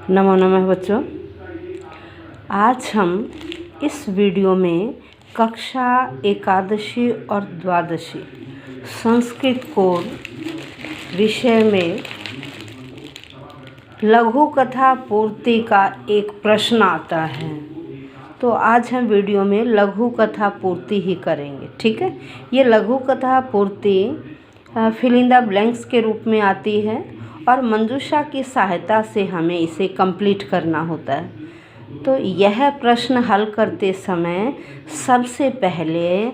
नमो नमः बच्चों। आज हम इस वीडियो में कक्षा एकादशी और द्वादशी संस्कृत कोड विषय में लघु कथा पूर्ति का एक प्रश्न आता है। तो आज हम वीडियो में लघु कथा पूर्ति ही करेंगे, ठीक है। ये लघु कथा पूर्ति फिल इन द ब्लैंक्स के रूप में आती है और मंजूषा की सहायता से हमें इसे कंप्लीट करना होता है। तो यह प्रश्न हल करते समय सबसे पहले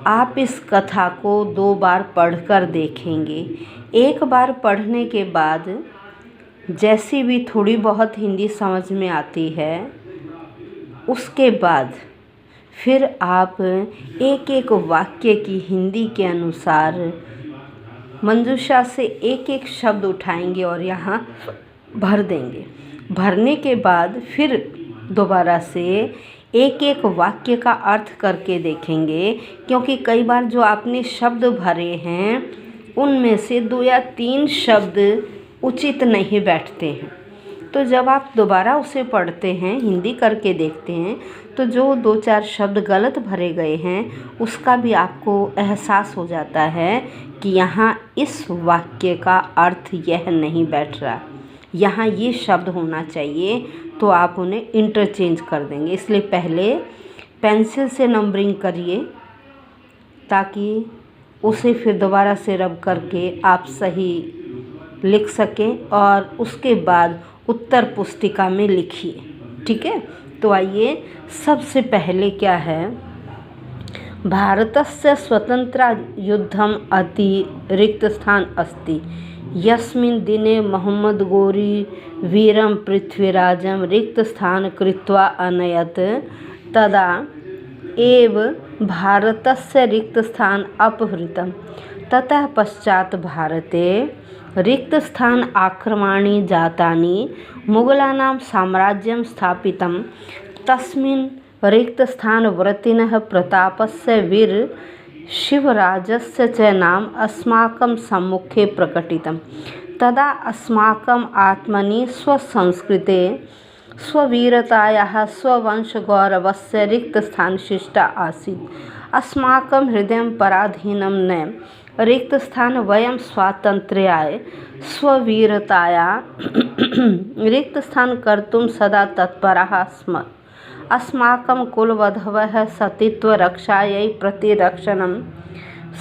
आप इस कथा को 2 बार पढ़कर देखेंगे। एक बार पढ़ने के बाद जैसी भी थोड़ी बहुत हिंदी समझ में आती है, उसके बाद फिर आप एक एक वाक्य की हिंदी के अनुसार मंजूषा से एक एक शब्द उठाएंगे और यहाँ भर देंगे। भरने के बाद फिर दोबारा से एक एक वाक्य का अर्थ करके देखेंगे, क्योंकि कई बार जो आपने शब्द भरे हैं उनमें से 2 या 3 शब्द उचित नहीं बैठते हैं। तो जब आप दोबारा उसे पढ़ते हैं, हिंदी करके देखते हैं, तो जो 2-4 शब्द गलत भरे गए हैं उसका भी आपको एहसास हो जाता है कि यहाँ इस वाक्य का अर्थ यह नहीं बैठ रहा, यहाँ ये शब्द होना चाहिए, तो आप उन्हें इंटरचेंज कर देंगे। इसलिए पहले पेंसिल से नंबरिंग करिए ताकि उसे फिर दोबारा से रब करके आप सही लिख सकें और उसके बाद उत्तर पुस्तिका में लिखिए, ठीक है। तो आइए, सबसे पहले क्या है, भारतस्य स्वतंत्रता युद्धम अति रिक्तस्थान अस्ति यस्मिन् दिने मोहम्मद गोरी वीरं पृथ्वीराजं रिक्तस्थान कृत्वा अनयत् तदा एव भारतस्य रिक्तस्थान अपहृतं। ततः पश्चात् भारते रिक्तस्थान आक्रमणानि जातानि मुगलानां साम्राज्यं स्थापितं। तस्मिन् रिक्तस्थानवर्तिनः प्रतापस्य वीर शिवराजस्य च नाम अस्माकं सम्मुखे प्रकटितं। तदा अस्माकम् आत्मनि स्वसंस्कृते स्ववीरतायाः स्ववंशगौरवस्य रिक्तस्थानशिष्टा आसीत्। अस्माकं हृदयं पराधीनं न रिक्तस्थान वयं स्वातन्त्र्याय स्ववीरताया रिक्तस्थान कर्तुं सदा तत्पराः स्म। अस्माकं कुलवधवः सतीत्वरक्षायै प्रतिरक्षणं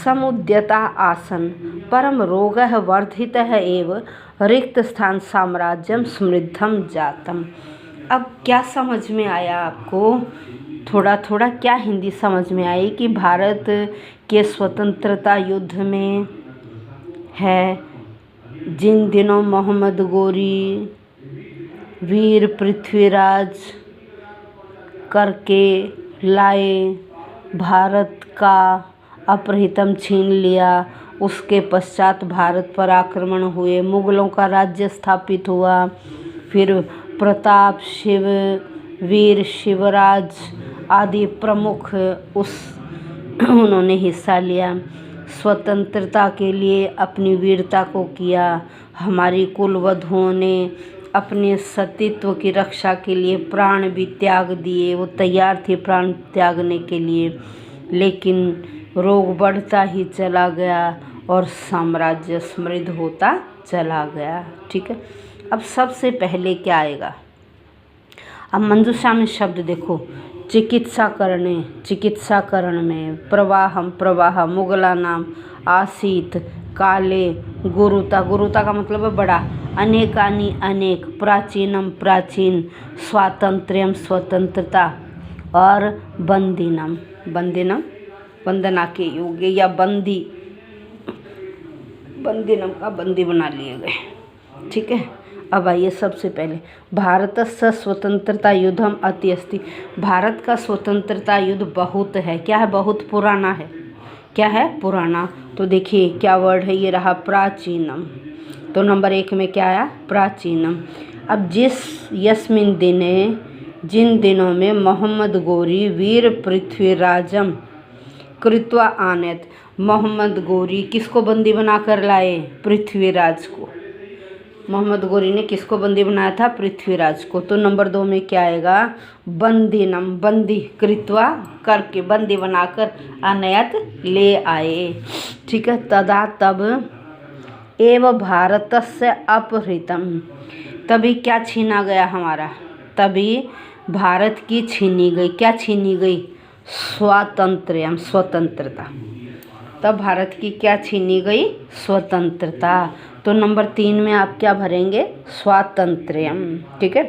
समुद्यता आसन्, परं रोगः वर्धितः एव रिक्तस्थान साम्राज्यं समृद्धं जातम्। अब क्या समझ में आया आपको? थोड़ा थोड़ा क्या हिंदी समझ में आई कि भारत के स्वतंत्रता युद्ध में है, जिन दिनों मोहम्मद गोरी वीर पृथ्वीराज करके लाए, भारत का अपहृतम छीन लिया, उसके पश्चात भारत पर आक्रमण हुए, मुगलों का राज्य स्थापित हुआ, फिर प्रताप, शिव, वीर शिवराज आदि प्रमुख उन्होंने हिस्सा लिया, स्वतंत्रता के लिए अपनी वीरता को किया। हमारी कुलवधुओं ने अपने सतीत्व की रक्षा के लिए प्राण भी त्याग दिए, वो तैयार थे प्राण त्यागने के लिए, लेकिन रोग बढ़ता ही चला गया और साम्राज्य समृद्ध होता चला गया, ठीक है। अब सबसे पहले क्या आएगा, अब मंजूषा में शब्द देखो, चिकित्साकरण में प्रवाह मुगलानाम आसीत काले गुरुता का मतलब है बड़ा, अनेकानि अनेक, प्राचीनम प्राचीन, स्वातंत्र्यम स्वतंत्रता और बंदिनम वंदना के योग्य या बंदिनम का बंदी बना लिए गए, ठीक है। अब आइए, सबसे पहले भारतस्य स्वतंत्रता युद्धम अति अस्ति। भारत का स्वतंत्रता युद्ध बहुत है, क्या है, बहुत पुराना है, क्या है, पुराना। तो देखिए क्या वर्ड है, ये रहा प्राचीनम, तो नंबर 1 में क्या आया, प्राचीनम। अब जिन दिनों में मोहम्मद गोरी वीर पृथ्वीराजम कृत्वा आनयत्, मोहम्मद गोरी किसको बंदी बना कर लाए, पृथ्वीराज को। मोहम्मद गोरी ने किसको बंदी बनाया था? पृथ्वीराज को। तो नंबर 2 में क्या आएगा? बंदीनम, बंदी कृत्वा, करके बंदी बनाकर अनयत ले आए। ठीक है। तदा, तब, एव भारतस्य अपहृतम, तभी क्या छीना गया हमारा? तभी भारत की छीनी गई। क्या छीनी गई? स्वातंत्र्यम, स्वतंत्रता। तब भारत की क्या छीनी गई? स्वतंत्रता। तो नंबर 3 में आप क्या भरेंगे? स्वातंत्र्यम। ठीक है।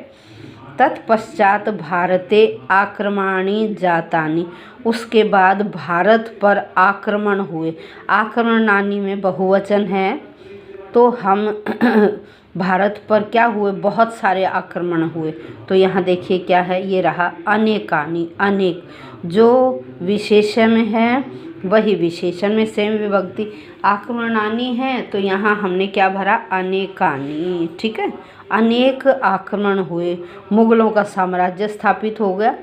तत्पश्चात भारते आक्रमणानि जातानि, उसके बाद भारत पर आक्रमण हुए। आक्रमणानि में बहुवचन है, तो हम भारत पर क्या हुए? बहुत सारे आक्रमण हुए। तो यहाँ देखिए क्या है, ये रहा अनेकानि, अनेक। जो विशेषण में है वही विशेषण में सेम विभक्ति। आक्रमणानि है तो यहाँ हमने क्या भरा? अनेकानि। ठीक है। अनेक आक्रमण हुए, मुगलों का साम्राज्य स्थापित हो गया।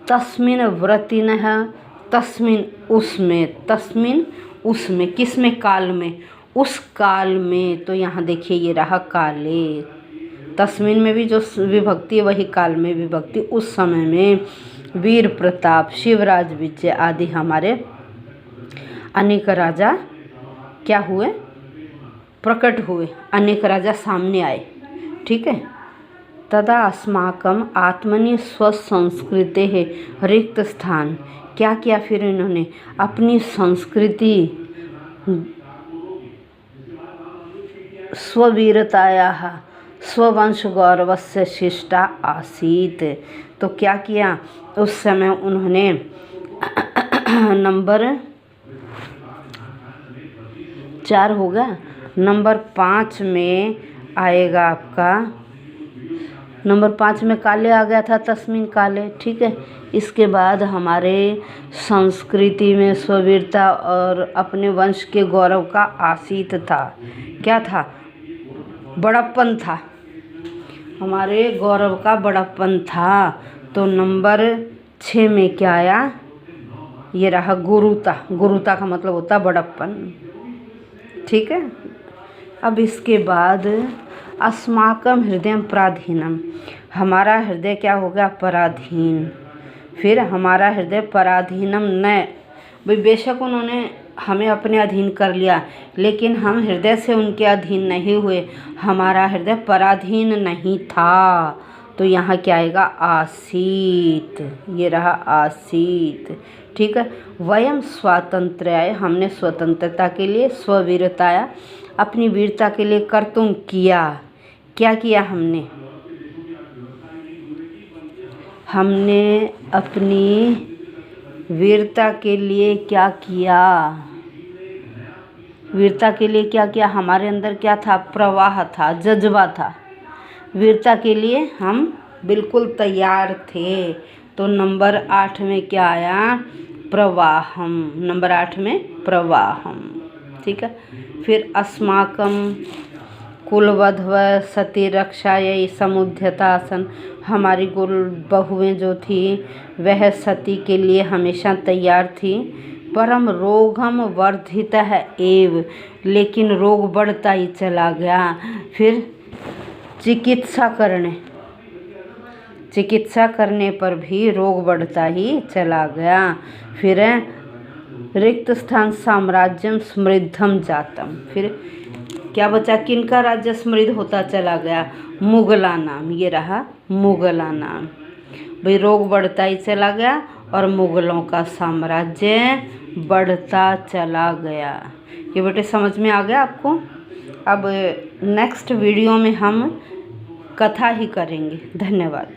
तस्मिन व्रतिनः, तस्मिन उसमें, तस्मिन उसमें, किसमें? काल में, उस काल में। तो यहाँ देखिए ये रहा काले। तस्मिन में भी जो विभक्ति है वही काल में विभक्ति। उस समय में वीर प्रताप, शिवराज विजय आदि हमारे अनेक राजा क्या हुए? प्रकट हुए, अनेक राजा सामने आए। ठीक है। तदा अस्माकम आत्मनि स्वसंस्कृते है रिक्त स्थान, क्या किया फिर इन्होंने? अपनी संस्कृति, स्ववीरतायाः, स्ववंश गौरवस्य शिष्टा आसीत। तो क्या किया उस समय उन्होंने? नंबर 4 होगा। नंबर 5 में आएगा आपका, नंबर 5 में काले आ गया था, तस्मिन काले। ठीक है। इसके बाद हमारे संस्कृति में स्ववीरता और अपने वंश के गौरव का आसीत था। क्या था? बड़प्पन था, हमारे गौरव का बड़प्पन था। तो नंबर 6 में क्या आया? ये रहा गुरुता। गुरुता का मतलब होता है बड़प्पन। ठीक है। अब इसके बाद अस्माकम हृदय पराधीनम, हमारा हृदय क्या हो गया? पराधीन। फिर हमारा हृदय पराधीनम न, भाई बेशक उन्होंने हमें अपने अधीन कर लिया, लेकिन हम हृदय से उनके अधीन नहीं हुए, हमारा हृदय पराधीन नहीं था। तो यहाँ क्या आएगा? आसीत। ये रहा आसीत। ठीक है। वयम स्वातंत्र्याय, हमने स्वतंत्रता के लिए, स्ववीरताया, अपनी वीरता के लिए, कर्तुम किया। क्या किया हमने? हमने अपनी वीरता के लिए क्या किया? वीरता के लिए क्या किया? हमारे अंदर क्या था? प्रवाह था, जज्बा था। वीरता के लिए हम बिल्कुल तैयार थे। तो नंबर 8 में क्या आया? प्रवाहम। नंबर 8 में प्रवाहम। ठीक है। फिर अस्माकम कुलवधव सती रक्षायै समुद्यतासन, हमारी कुल बहुएं जो थी वह सती के लिए हमेशा तैयार थी। परम रोगम वर्धित है एव, लेकिन रोग बढ़ता ही चला गया। फिर चिकित्सा करने पर भी रोग बढ़ता ही चला गया। फिर रिक्त स्थान साम्राज्यम समृद्धम जातम, फिर क्या बचा? किनका राज्य समृद्ध होता चला गया? मुगला नाम। ये रहा मुगला नाम। भाई रोग बढ़ता ही चला गया और मुगलों का साम्राज्य बढ़ता चला गया। ये बेटे समझ में आ गया आपको? अब नेक्स्ट वीडियो में हम कथा ही करेंगे। धन्यवाद।